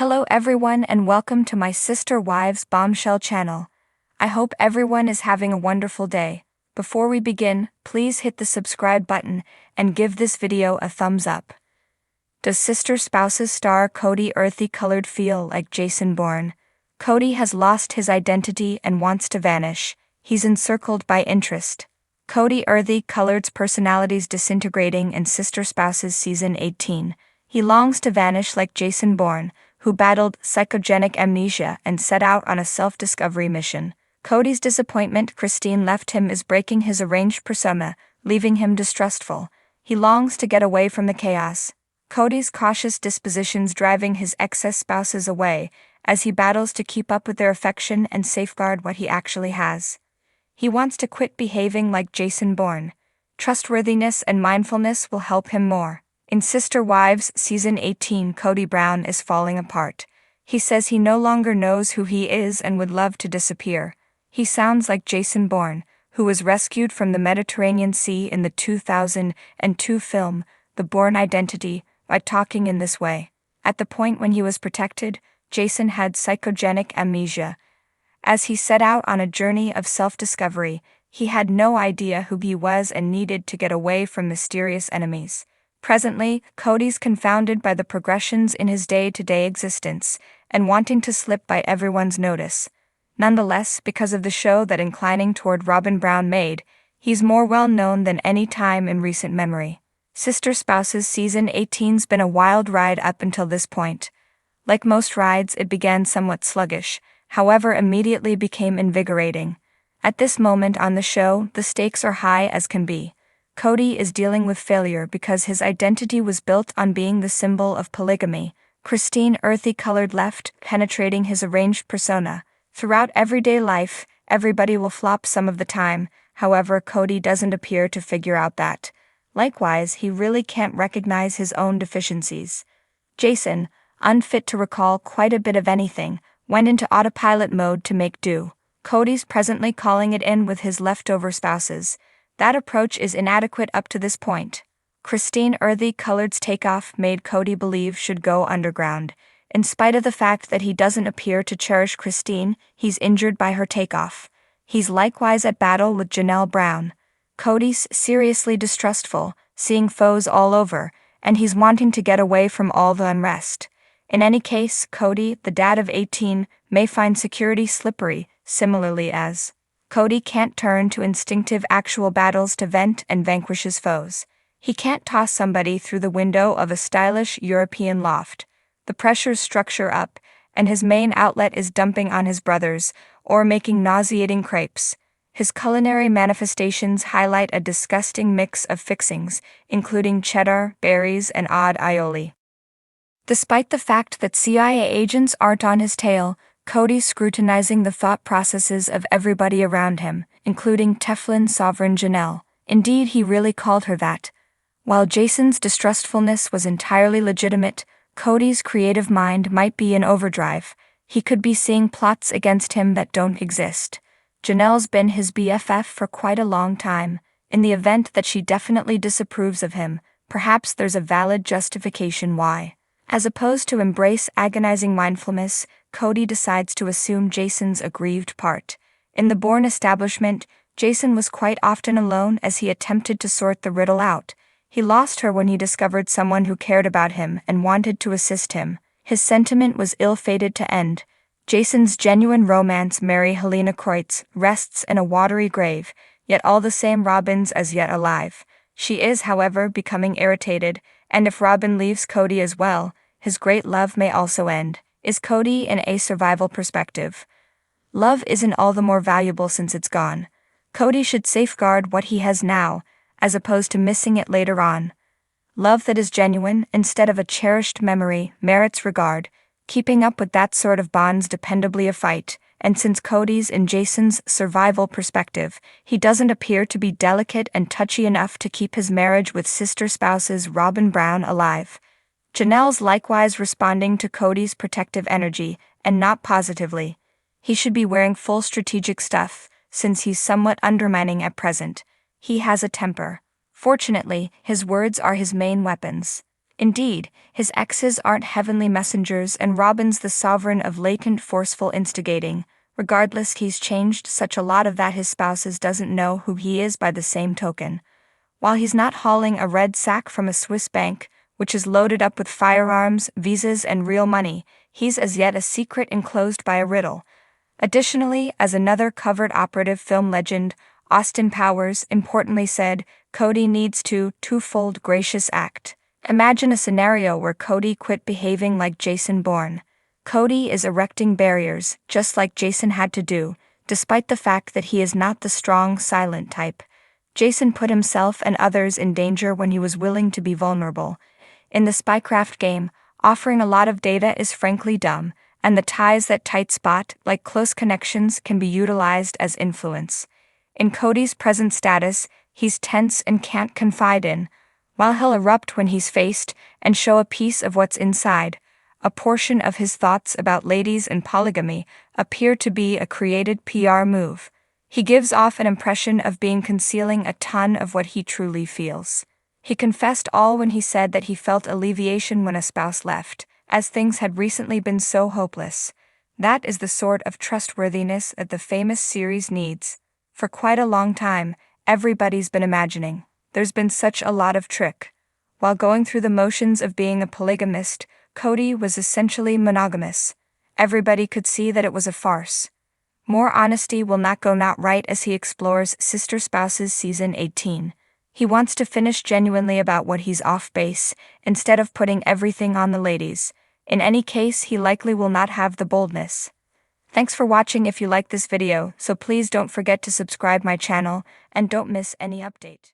Hello everyone and welcome to my Sister Wives Bombshell channel. I hope everyone is having a wonderful day. Before we begin, please hit the subscribe button and give this video a thumbs up. Does Sister Spouses star Kody earthy-colored feel like Jason Bourne? Kody has lost his identity and wants to vanish. He's encircled by interest. Kody earthy-colored's personality's disintegrating in Sister Spouses Season 18. He longs to vanish like Jason Bourne, who battled psychogenic amnesia and set out on a self-discovery mission. Kody's disappointment Christine left him is breaking his arranged persona, leaving him distrustful. He longs to get away from the chaos. Kody's cautious dispositions driving his excess spouses away, as he battles to keep up with their affection and safeguard what he actually has. He wants to quit behaving like Jason Bourne. Trustworthiness and mindfulness will help him more. In Sister Wives Season 18, Kody Brown is falling apart. He says he no longer knows who he is and would love to disappear. He sounds like Jason Bourne, who was rescued from the Mediterranean Sea in the 2002 film, The Bourne Identity, by talking in this way. At the point when he was protected, Jason had psychogenic amnesia. As he set out on a journey of self-discovery, he had no idea who he was and needed to get away from mysterious enemies. Presently, Kody's confounded by the progressions in his day-to-day existence, and wanting to slip by everyone's notice. Nonetheless, because of the show that inclining toward Robin Brown made, he's more well-known than any time in recent memory. Sister Spouses Season 18's been a wild ride up until this point. Like most rides, it began somewhat sluggish, however immediately became invigorating. At this moment on the show, the stakes are high as can be. Kody is dealing with failure because his identity was built on being the symbol of polygamy. Christine earthy-colored left, penetrating his arranged persona. Throughout everyday life, everybody will flop some of the time, however Kody doesn't appear to figure out that. Likewise, he really can't recognize his own deficiencies. Jason, unfit to recall quite a bit of anything, went into autopilot mode to make do. Kody's presently calling it in with his leftover spouses. That approach is inadequate up to this point. Christine earthy-colored's takeoff made Kody believe should go underground. In spite of the fact that he doesn't appear to cherish Christine, he's injured by her takeoff. He's likewise at battle with Janelle Brown. Kody's seriously distrustful, seeing foes all over, and he's wanting to get away from all the unrest. In any case, Kody, the dad of 18, may find security slippery, similarly as Kody can't turn to instinctive actual battles to vent and vanquish his foes. He can't toss somebody through the window of a stylish European loft. The pressures structure up, and his main outlet is dumping on his brothers, or making nauseating crepes. His culinary manifestations highlight a disgusting mix of fixings, including cheddar, berries, and odd aioli. Despite the fact that CIA agents aren't on his tail, Kody's scrutinizing the thought processes of everybody around him, including Teflon Sovereign Janelle. Indeed, he really called her that. While Jason's distrustfulness was entirely legitimate, Kody's creative mind might be in overdrive. He could be seeing plots against him that don't exist. Janelle's been his BFF for quite a long time. In the event that she definitely disapproves of him, perhaps there's a valid justification why. As opposed to embrace agonizing mindfulness, Kody decides to assume Jason's aggrieved part. In the Bourne establishment, Jason was quite often alone as he attempted to sort the riddle out. He lost her when he discovered someone who cared about him and wanted to assist him. His sentiment was ill-fated to end. Jason's genuine romance, Mary Helena Kreutz, rests in a watery grave, yet all the same Robin's as yet alive. She is, however, becoming irritated, and if Robin leaves Kody as well, his great love may also end. Is Kody in a survival perspective? Love isn't all the more valuable since it's gone. Kody should safeguard what he has now, as opposed to missing it later on. Love that is genuine, instead of a cherished memory, merits regard. Keeping up with that sort of bond's dependably a fight, and since Kody's in Jason's survival perspective, he doesn't appear to be delicate and touchy enough to keep his marriage with sister spouses Robin Brown alive. Janelle's likewise responding to Kody's protective energy, and not positively. He should be wearing full strategic stuff, since he's somewhat undermining at present. He has a temper. Fortunately, his words are his main weapons. Indeed, his exes aren't heavenly messengers and Robin's the sovereign of latent forceful instigating. Regardless, he's changed such a lot of that his spouses doesn't know who he is by the same token. While he's not hauling a red sack from a Swiss bank, which is loaded up with firearms, visas and real money, he's as yet a secret enclosed by a riddle. Additionally, as another covered operative film legend, Austin Powers, importantly said, Kody needs to twofold gracious act. Imagine a scenario where Kody quit behaving like Jason Bourne. Kody is erecting barriers, just like Jason had to do, despite the fact that he is not the strong, silent type. Jason put himself and others in danger when he was willing to be vulnerable. In the spycraft game, offering a lot of data is frankly dumb, and the ties that tight spot, like close connections, can be utilized as influence. In Kody's present status, he's tense and can't confide in, while he'll erupt when he's faced and show a piece of what's inside. A portion of his thoughts about ladies and polygamy appear to be a created PR move. He gives off an impression of being concealing a ton of what he truly feels. He confessed all when he said that he felt alleviation when a spouse left, as things had recently been so hopeless. That is the sort of trustworthiness that the famous series needs. For quite a long time, everybody's been imagining. There's been such a lot of trick. While going through the motions of being a polygamist, Kody was essentially monogamous. Everybody could see that it was a farce. More honesty will not go right as he explores Sister Spouses Season 18. He wants to finish genuinely about what he's off base, instead of putting everything on the ladies. In any case, he likely will not have the boldness. Thanks for watching. If you like this video, so please don't forget to subscribe my channel, and don't miss any update.